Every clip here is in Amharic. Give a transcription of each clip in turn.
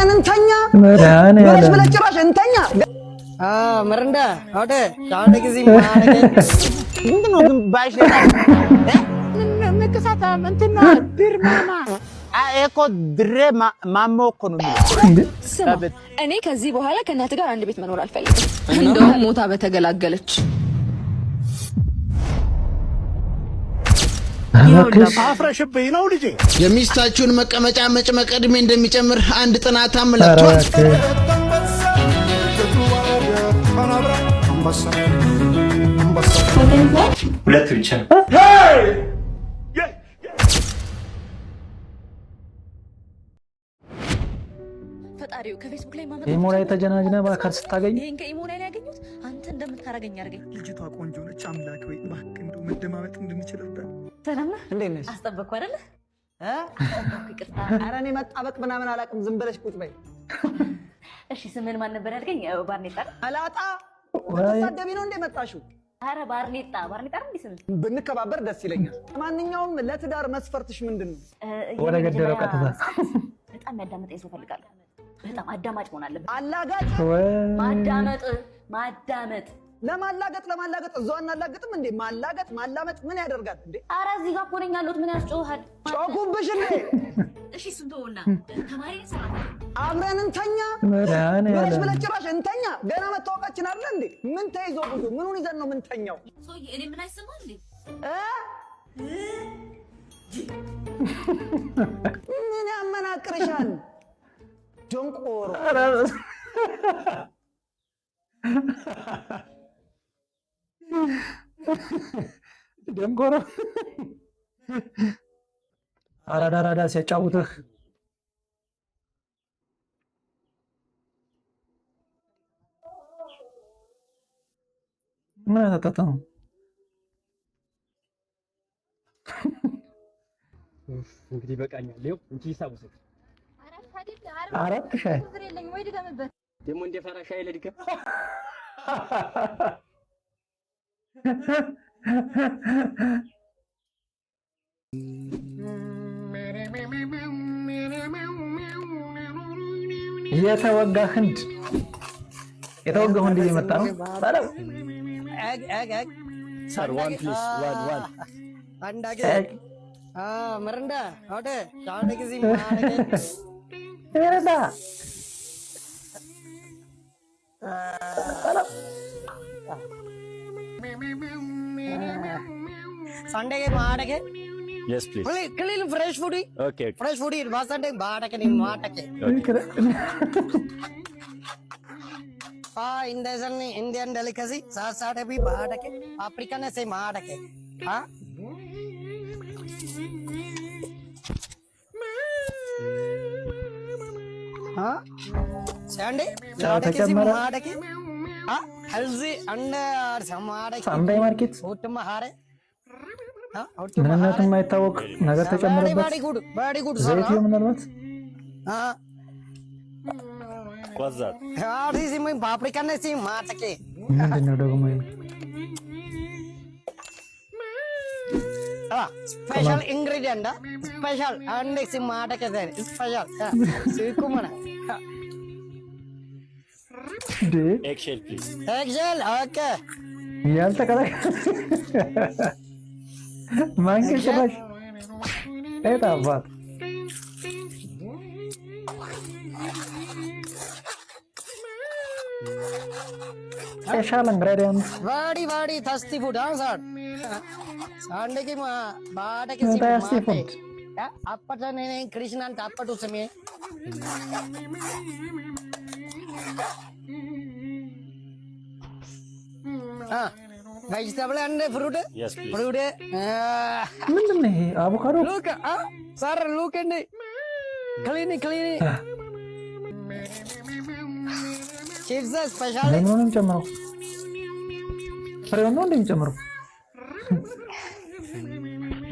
አብረን እንተኛ ብለሽ ጭራሽ እንተኛ መረንዳ አውደ ዳንደ ጊዜ ማረገ ምንድነው ግን ባይሽ ንቅሳታ እንትና ድርማማ እኮ ድሬ ማሞ እኮ ነው እኔ ከዚህ በኋላ ከእናት ጋር አንድ ቤት መኖር አልፈልግም። እንደውም ሞታ በተገላገለች አፍረሽብኝ ነው ልጄ። የሚስታችሁን መቀመጫ መጭመቅ ዕድሜ እንደሚጨምር አንድ ጥናት አመላክቷል። ሁለት ብቻ ፈጣሪው ከፌስቡክ ላይ ማመጣ ኢሞ ላይ ተጀናጅነ ባካር ስታገኝ ይሄን ከኢሞ ላይ ያገኙት አንተ እንደምታረገኝ አርገኝ። ልጅቷ ቆንጆ ነች። አምላክ ወይ እባክህ እንደው መደማመጥ እንድንችልበት። ሰላም ነህ? እንዴት ነሽ? አስጠበቅኩ አይደለ? ይቅርታ። ኧረ እኔ መጣበቅ ምናምን አላውቅም። ዝም ብለሽ ቁጭ በይ። እሺ ስምን ማን ነበር ያልከኝ? ባርኔጣ አላጣ ወተሳደቢ ነው እንደ መጣሽው? ኧረ ባርኔጣ ነው እንዴ? ስም ብንከባበር ደስ ይለኛል። ማንኛውም ለትዳር መስፈርትሽ ምንድነው? ወደ ገደለው ቀጥታ በጣም ያዳመጠኝ ሰው ፈልጋለሁ። በጣም አዳማጭ መሆን አለበት። አላጋጭ ማዳመጥ ለማላገጥ እዛው አናላገጥም እንዴ? ማላመጥ ምን ያደርጋል እንዴ? ኧረ እዚህ ጋር እኮ ነኝ ያለሁት። ምን ያስጮሃል? ጮኩብሽ እንዴ? እሺ ስንቶና ተማሪ ሰራ አብረን እንተኛ ብለሽ ጭራሽ እንተኛ። ገና መታወቃችን አይደል እንዴ? ምን ተይዞ ብዙ ምኑን ይዘን ነው ምንተኛው? ሰውዬ እኔ ምን አይሰማም እንዴ? ምን ያመናቅርሻል? ደንቆሮ ደንቆሮ አራዳ ሲያጫውትህ ምን አታጣጣም? እንግዲህ በቃኛል። ይኸው እንቺ ይሳቡስ አራት ሻይ ደግሞ እንደ ፈራሻ ይለድከም የተወጋ ህንድ እየመጣ ነው። ሰላም ሰር ዋን ፕሊዝ ዋን አንዳገ መረንዳ አውደ ዳንደ ጊዜ ማረገ ይረዳ संडे के माडके yes please clean fresh food okay fresh food ba Sunday baadake ni maatake Indian delicacy saasade bhi baadake African se maadake ha ha Sunday baadake se maadake ha healthy and samadake Sunday market uttam hare ምንነቱ የማይታወቅ ነገር ተጨምረበት ዘይት ምናልባት ወዛት ፓፕሪካና ሲ ማተኬ ምንድነው ደግሞ ስፔሻል ኢንግሪዲየንት ስፔሻል አንድ ሲ ማተኬ ስፔሻል ሲኩመና ኤክሴል ፕሊዝ ኤክሴል ኦኬ ያልተቀላቀለ ማንኪ ጭራሽ አባት special ingredients वाड़ी थस्ती फूड हां sir Sunday की बाटा के थस्ती फूड अप्पट ने कृष्ण अंत अप्पट उसमें हां vegetable and fruit yes please fruit ምንድነው ይሄ አቮካዶ look sir look and clean chips special ለምንም ጨምረው ፍሬው ነው እንደሚጨምረው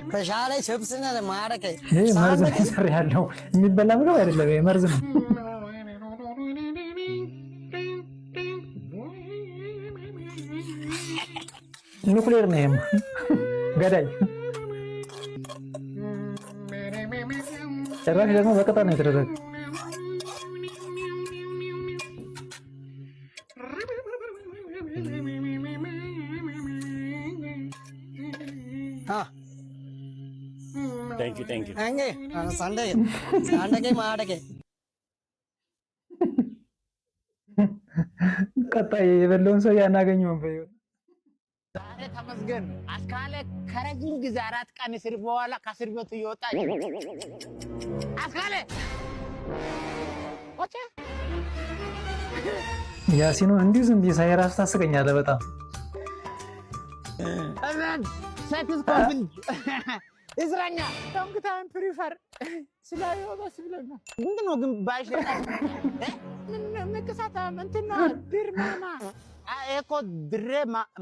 special chips እና ማረከ ይሄ መርዝ ነው ያለው የሚበላ ምግብ አይደለም ይሄ መርዝ ነው ኑክሌር ነው ይሄም ገዳይ ጭራሽ ደግሞ በቅጣት ነው የተደረገ Thank you, thank you. Ange, Sunday maadake. ቀጣይ የበለውን ሰው ያናገኘው በይው ዛሬ ተመስገን አስካለ ከረጅም ጊዜ 4 ቀን እስር በኋላ ከእስር ቤት ይወጣ አስካለ ወጣ ያሲኑ እንዲሁ ዝም ቢሳይራስ ታስቀኛለህ በጣም አረን ሰክስ ኮንፊል እስራኛ ዶንት ታይም ፕሪፈር ስላዩ በስ ብለና ምንድነው ግን ባሽ ምን መከሳታ እንትና ድርማማ እኮ ድሬ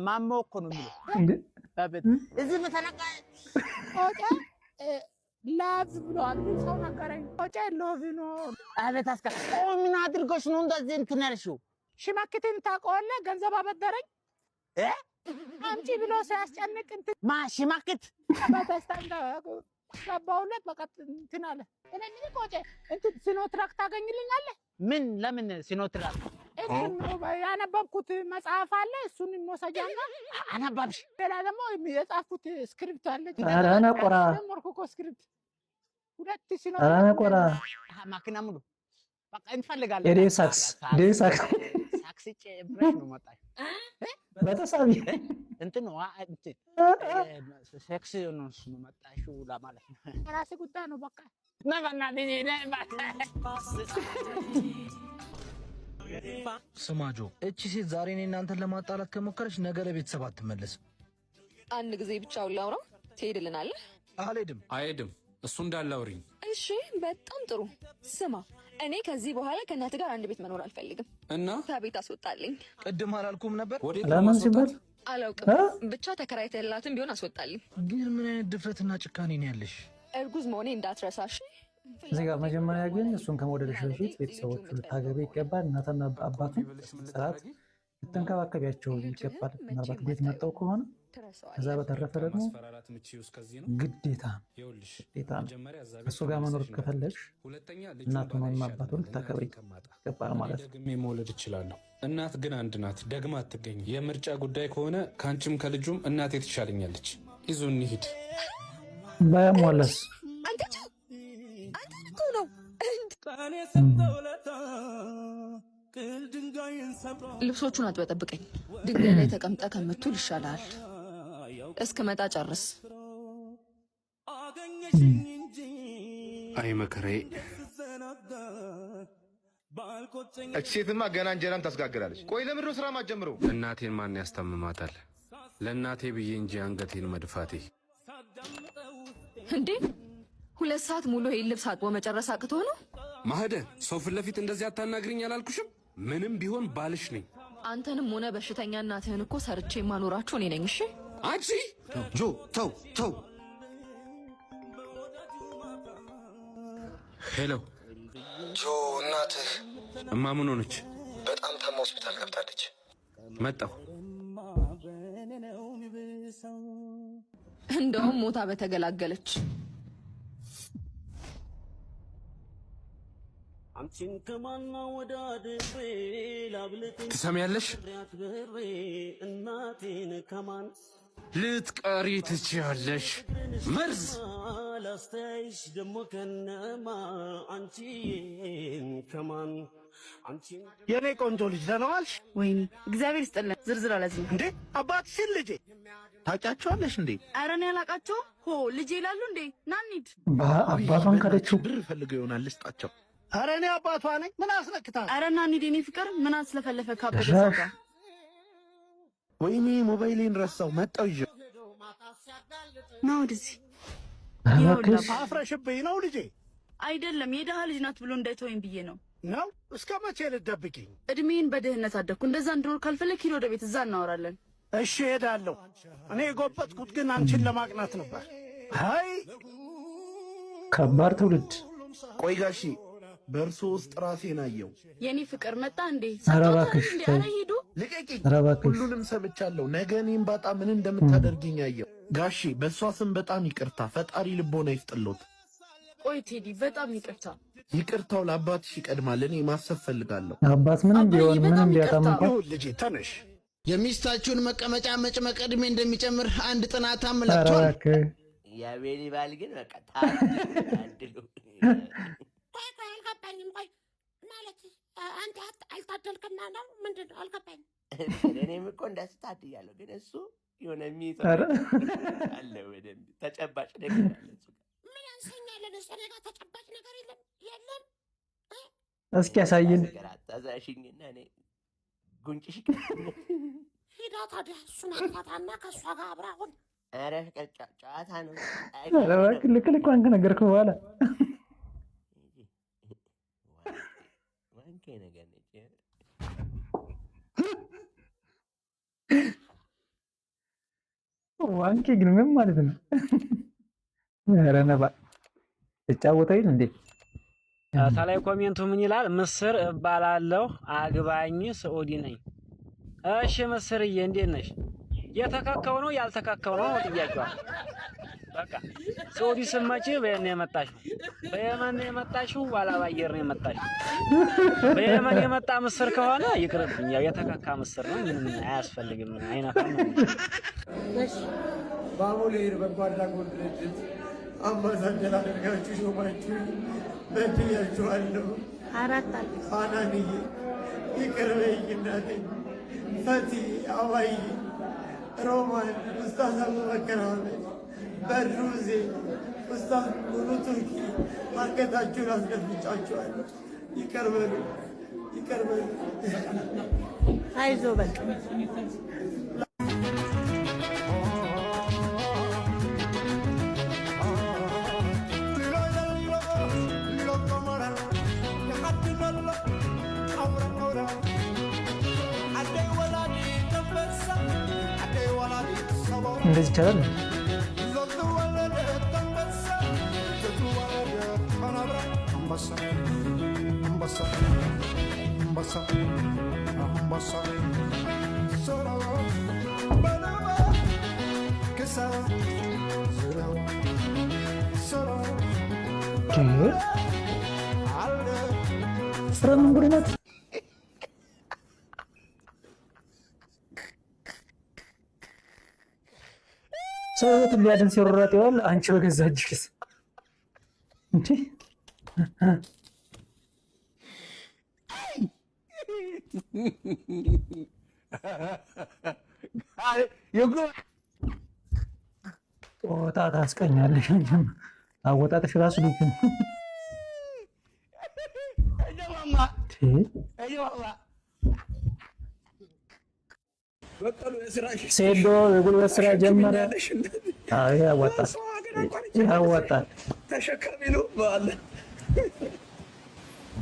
ማሞ እኮ ነው የሚለው አቤት እዚህ በተነቃ ኦጫ ላቭ ብሏል ሰው ነገረኝ ኦጫ ሎቭ ነው አቤት አስካ ምን አድርጎሽ ነው እንደዚህ እንትን ያልሽው ሽማክትን ታውቀዋለህ ገንዘብ አበደረኝ አምጪ ብሎ ሲያስጨንቅ እንትን ሽማክት በተስታንዳ ገባውለት በቃ እንትን አለ እኔ ምን ቆጨ እንትን ሲኖትራክ ታገኝልኛለህ ምን ለምን ሲኖትራክ እንትን ያነበብኩት መጽሐፍ አለ እሱን እንወሰጃና አነበብሽ ሌላ ደግሞ የጻፍኩት ስክሪፕት አለ አራና ቆራ ደሞርኩ ስክሪፕት ሁለት ሲኖትራክ አራና ቆራ ማኪና ሙሉ በቃ እንፈልጋለን ኤዴሳክስ ሳክስጭ ብረሽ ነው መጣሽ በተሳቢ እንትን ነው እንትን ሴክስ ነው መጣሽው ለማለት ነው ራሴ ጉዳይ ነው በቃ ነባና ስማጆ እቺ ሴት ዛሬ እኔ እናንተን ለማጣላት ከሞከረች ነገ ለቤተሰብ አትመለስም አንድ ጊዜ ብቻውን ላውራው ትሄድልናለህ አይሄድም እሱ እንዳላውሪኝ እሺ በጣም ጥሩ ስማ እኔ ከዚህ በኋላ ከእናትህ ጋር አንድ ቤት መኖር አልፈልግም እና ከቤት አስወጣልኝ ቅድም አላልኩም ነበር ለምን ሲባል አላውቅም ብቻ ተከራይተህላትም ቢሆን አስወጣልኝ ግን ምን አይነት ድፍረትና ጭካኔ ነው ያለሽ እርጉዝ መሆኔ እንዳትረሳሽ እዚህ ጋር መጀመሪያ ግን እሱን ከመውደድሽ በፊት ቤተሰቦቹ ልታገቢ ይገባል እናትና አባቱን ስርዓት ልትንከባከቢያቸው ይገባል ምናልባት ቤት መጣው ከሆነ ከዛ በተረፈ ደግሞ ግዴታ እሱ ጋር መኖር ከፈለግሽ እናቱን ወይም አባቱን ልታከብሪ ይገባል ማለት ደግሜ መውለድ እችላለሁ እናት ግን አንድ ናት ደግማ አትገኝ የምርጫ ጉዳይ ከሆነ ከአንቺም ከልጁም እናቴ ትሻለኛለች ይዞ እንሂድ ባያሟላስ አንተ እኮ ነው ልብሶቹን አጥበጠብቀኝ ድንጋይ ላይ ተቀምጠ ከምትውል ይሻላል እስክመጣ ጨርስ አይ መከራዬ እቺ ሴትማ ገና እንጀራን ታስጋግራለች ቆይ ለምን ነው ስራ ማጀምረው እናቴን ማን ያስታምማታል ለእናቴ ብዬ እንጂ አንገቴን መድፋቴ እንዴ 2 ሰዓት ሙሉ ይሄን ልብስ አጥቦ መጨረስ አቅቶ ነው ማህደ ሰው ፊት ለፊት እንደዚህ አታናግሪኝ አላልኩሽም ምንም ቢሆን ባልሽ ነኝ አንተንም ሆነ በሽተኛ እናትህን እኮ ሰርቼ ማኖራችሁ እኔ ነኝ እሺ አንቺ ጆ ተው ሄሎ ጆ እናትህ እማ ምን ሆነች በጣም ታማ ሆስፒታል ገብታለች መጣሁ እንደውም ሞታ በተገላገለች ትሰሚያለሽ ልትቀሪ ትችያለሽ መርዝ የኔ ቆንጆ ልጅ ደህና ዋልሽ ወይኔ እግዚአብሔር ይስጥልን ዝርዝር አላዝም እንዴ አባትሽን ልጄ ታውቂያቸዋለሽ እንዴ ኧረ እኔ አላውቃቸው ሆ ልጄ ይላሉ እንዴ ና እንሂድ አባቷን ካለችው ብር ፈልገው ይሆናል ልስጣቸው ኧረ እኔ አባቷ ነኝ ምን አስነክታ ኧረ ና እንሂድ የኔ ፍቅር ምን አስለፈለፈ ካበደ ሰው ጋር ወይኔ ሞባይሌን ረሳው መጣው ይዤ ና ወደዚህ አፍረሽብኝ ነው ልጄ አይደለም የደሃ ልጅ ናት ብሎ እንዳይተወኝ ብዬ ነው ነው እስከ መቼ ልትደብቂኝ እድሜን በድህነት አደግኩ እንደዛ እንድኖር ካልፈለግ ሂድ ወደ ቤት እዛ እናወራለን እሺ ሄዳለሁ እኔ የጎበጥኩት ግን አንቺን ለማቅናት ነበር አይ ከባድ ትውልድ ቆይ ጋሺ በእርሶ ውስጥ ራሴን አየው የኔ ፍቅር መጣ እንዴ ኧረ እባክሽ ኧረ ሂዱ ልቀቂኝ ኧረ እባክሽ ሁሉንም ሰምቻለሁ ነገ እኔም ባጣ ምን እንደምታደርጊኝ አየው ጋሺ በእሷ ስም በጣም ይቅርታ ፈጣሪ ልቦና ይስጥሎት ቆይ ቴዲ በጣም ይቅርታ ይቅርታው ለአባትሽ ይቀድማል እኔ ማሰብ ፈልጋለሁ አባት ምንም ቢሆን ምንም ቢያጣም እንኳን ልጄ ተነሽ የሚስታችሁን መቀመጫ መጭመቅ ዕድሜ እንደሚጨምር አንድ ጥናት አመላክቷል የቤሊ ባል ግን በቃ ታድሉ። ቆይ አልገባኝም። ቆይ ማለት አንተ አልታደልክና ነው ምንድን ነው? አልገባኝም። እኔም እኮ እንደሱ ታድያለሁ፣ ግን እሱ የሆነ የሚይዘው አለ በደንብ ተጨባጭ ነገር አለ እሱ ጋር። ምን ያንሰኛል? እኔ ጋር ተጨባጭ ነገር የለም። እስኪ ያሳየን። አታዛሽኝና እኔ ጉንጭሽ ሂዳ ታዲያ እሱን አጥፋታና ከእሷ ጋር አብራ አሁን። ኧረ ፍቅር ጨዋታ ነው። ልክ ልኳን ከነገርኩህ በኋላ ዋንኬ ነገር ነች። ዋንኬ ግን ምን ማለት ነው? ኧረ ነባ ትጫወተኝ እንዴ? ከላይ ኮሜንቱ ምን ይላል? ምስር እባላለሁ፣ አግባኝ፣ ሰዑዲ ነኝ። እሺ ምስርዬ እንዴት ነሽ? የተካከው ነው ያልተካከው ነው ጥያቄዋ። በቃ ሰዑዲ ስትመጪ በየመን ነው የመጣሽው? በየመን ነው የመጣሽው? ዋላ ባየር ነው የመጣሽው? በየመን የመጣ ምስር ከሆነ ይቅርብኝ፣ ያው የተካካ ምስር ነው፣ ምንም አያስፈልግም፣ አይነፋም። እሺ ባሙሌር በጎ አድራጎት ድርጅት አምባሳደር አድርጋችሁ ሾማችሁ በድያችኋለሁ። ፋናንዬ ይቅር በይኝ እናቴ። ፈቲ አዋይ ሮማን ኡስታዝ አቡበከር አህመድ በድሩዜ ኡስታዝ ሙሉ ቱርኪ አንገታችሁን አስደፍጫችኋለሁ። ይቅር በሉ ይቅር በሉ። አይዞ በቃ እንደዚህ ይቻላል። ፍረምንጉርነት ሰውት ሊያድን ሲሮራጥ ይዋል። አንቺ በገዛ እጅሽ እንዴ! ጦጣ ታስቀኛለሽ። አንቺም አወጣጥሽ ራሱ ልክ ነው። ሴዶ የጉልበት ስራ ጀመረ። አይ ያዋጣል፣ ያዋጣል። ተሸከሚ ነው ባለ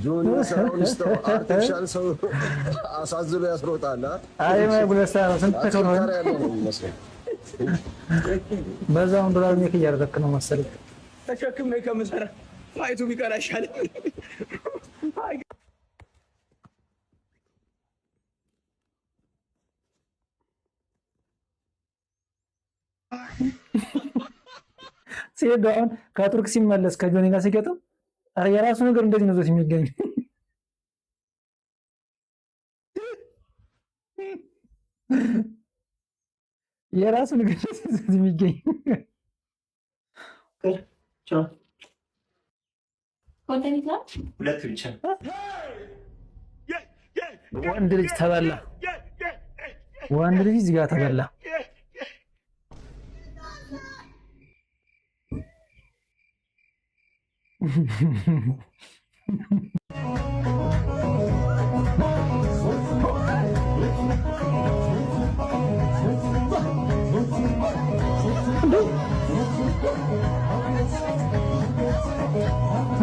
ጆኒ ሰራውን ስተው አርቲፊሻል ሰው አሳዝሎ ያስሮጣል። አይ የጉልበት ስራ ስንት ተከሮ በዛውን ዶላር ሜክ እያደረክ ነው መሰለኝ። ተሸክሜ ከምሰራ ፋይቱ ቢቀር አይሻልም? ሲሄድ አሁን ከቱርክ ሲመለስ ከጆኒ ጋር ሲገጥም የራሱ ነገር እንደዚህ ነው ዞት የሚገኝ የራሱ ነገር ዞት የሚገኝ ሁለት ብቻ ወንድ ልጅ ተበላ። ወንድ ልጅ እዚህ ጋር ተበላ።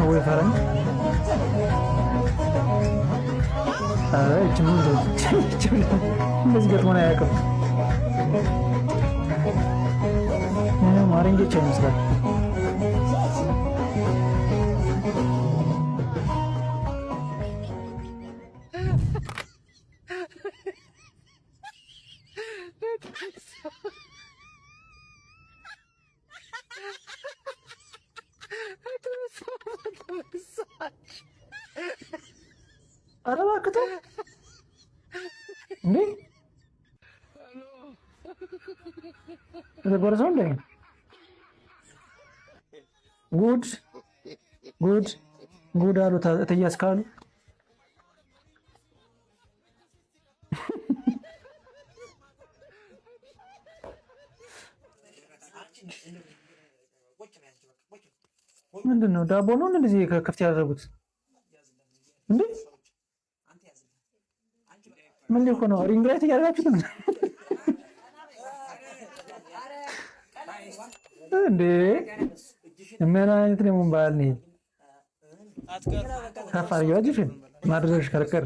ወይ ፈረን አይ ጭምር እንደዚህ ገጥሞን አያውቅም። ማረንጌቻ ይመስላል። ኧረ እባክህ ተው እንዴ! የተጎረሰው እንደ ጉድ ጉድ ጉድ አሉ እትያስካሉ። ምንድን ነው ዳቦ ነው እንደዚህ ክፍት ያደረጉት እንዴ? ምን ሊሆን ነው? ሪንግ ላይት እያደረጋችሁት ነው እንዴ? ምን አይነት ነው ባል ነው? ካፋር ያጅሽ ማድረሽ ከርከር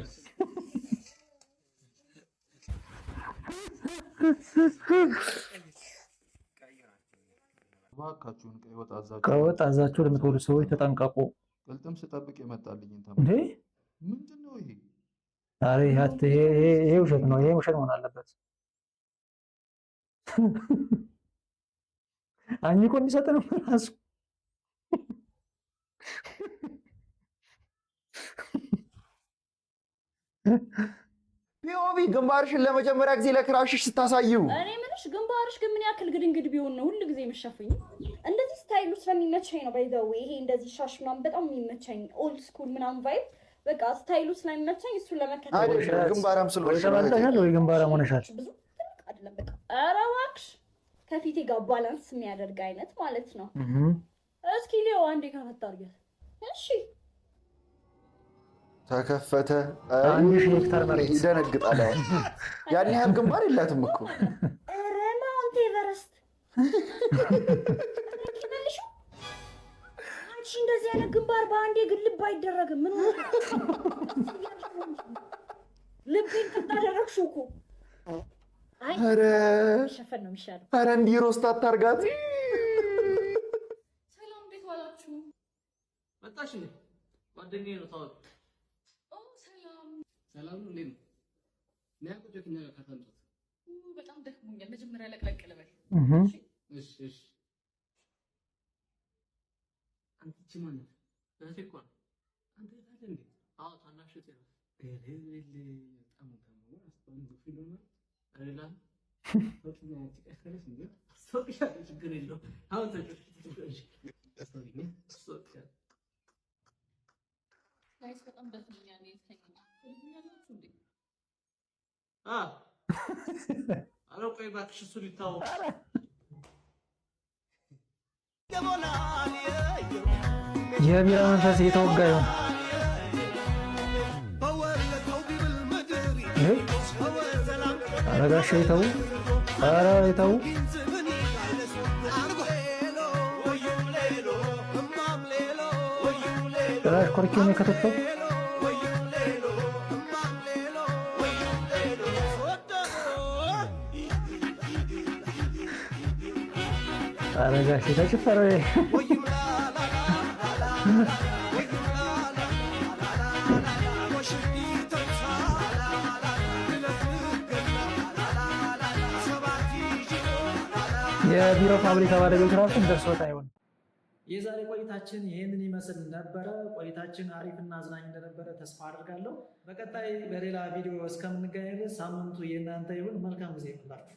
ባካችሁን ቀይ ወጥ አዛችሁ ለምትወዱ ሰዎች ተጠንቀቁ። ቅልጥም ስጠብቅ የመጣልኝን እንዴ ምንድነው ይሄ? አሬ ይሄ ውሸት ነው። ይሄ ውሸት መሆን አለበት። አኝኮ እንዲሰጥ ነው ራሱ። ፒኦቪ ግንባርሽን ለመጀመሪያ ጊዜ ለክራሽሽ ስታሳይው እኔ ምንሽ ግንባርሽ ግን ምን ያክል ግድንግድ ቢሆን ነው ሁሉ ጊዜ የምትሸፍኝ? እንደዚህ ስታይሉ ስለሚመቸኝ ነው። ባይዘው ይሄ እንደዚህ ሻሽ ምናምን በጣም የሚመቸኝ ኦልድ ስኩል ምናምን ቫይብ በቃ ስታይሉ ስለሚመቸኝ እሱን ለመከተል ግንባራም ስለሆነሽ ወይ ግንባራም ሆነሻል። ብዙ ትልቅ አይደለም በቃ ኧረ እባክሽ ከፊቴ ጋር ባላንስ የሚያደርግ አይነት ማለት ነው። እስኪ ሊዮ አንዴ ከፈታ አድርጊያት። እሺ ተከፈተ። 1000 ሄክታር መሬት ይደነግጣል። ያን ያህል ግንባር የላትም እኮ። ኧረ ማውንት ኤቨረስት አንቺ እንደዚህ አይነት ግንባር በአንዴ ግልብ አይደረግም። ምን ልቤን ታደረግሽው እኮ። አይ ኧረ ሸፈን ነው የሚሻለው። ኧረ እንዲህ ሮስት አታርጋት። ሰላም እንዴት ዋላችሁ? መጣሽ እንዴ? ጓደኛዬ ነው ታውቅ። ሰላም ነው እንዴ? ነው ቁጭት ነው ከተንጡት። በጣም ደክሞኛል። መጀመሪያ ለቅለቅ ልበል። እሺ እሺ። አንቺ ማለት እህቴ እኮ አንተ ታዲያ እንዴ? አዎ ታናሽ እህቴ ነው። በጣም አስተውል ፊልም አይደለ? ወጥኛ ትቀርሽ እንዴ? ሶቅሻ ችግር የለውም። አሁን ተጨቅጭቅሽ ጋይስ በጣም ደክሞኛል። ትተኛላችሁ እንዴ? ኧረ ቆይ እባክሽ እሱ ሊታወቅ የቢራ መንፈስ እየተወጋ ይሆን? ኧረ ጋሼ ተው፣ ኧረ ተው። ጭራሽ ኮርኪውን የከተተው ኧረ ጋሼ ተጨፈረ። የቢሮ ፋብሪካ ባለቤት ራሱ እንደርሶት አይሆን። የዛሬ ቆይታችን ይህንን ይመስል ነበረ። ቆይታችን አሪፍና አዝናኝ እንደነበረ ተስፋ አድርጋለሁ። በቀጣይ በሌላ ቪዲዮ እስከምንገናኝ ሳምንቱ የእናንተ ይሁን። መልካም ጊዜ ይሁንላችሁ።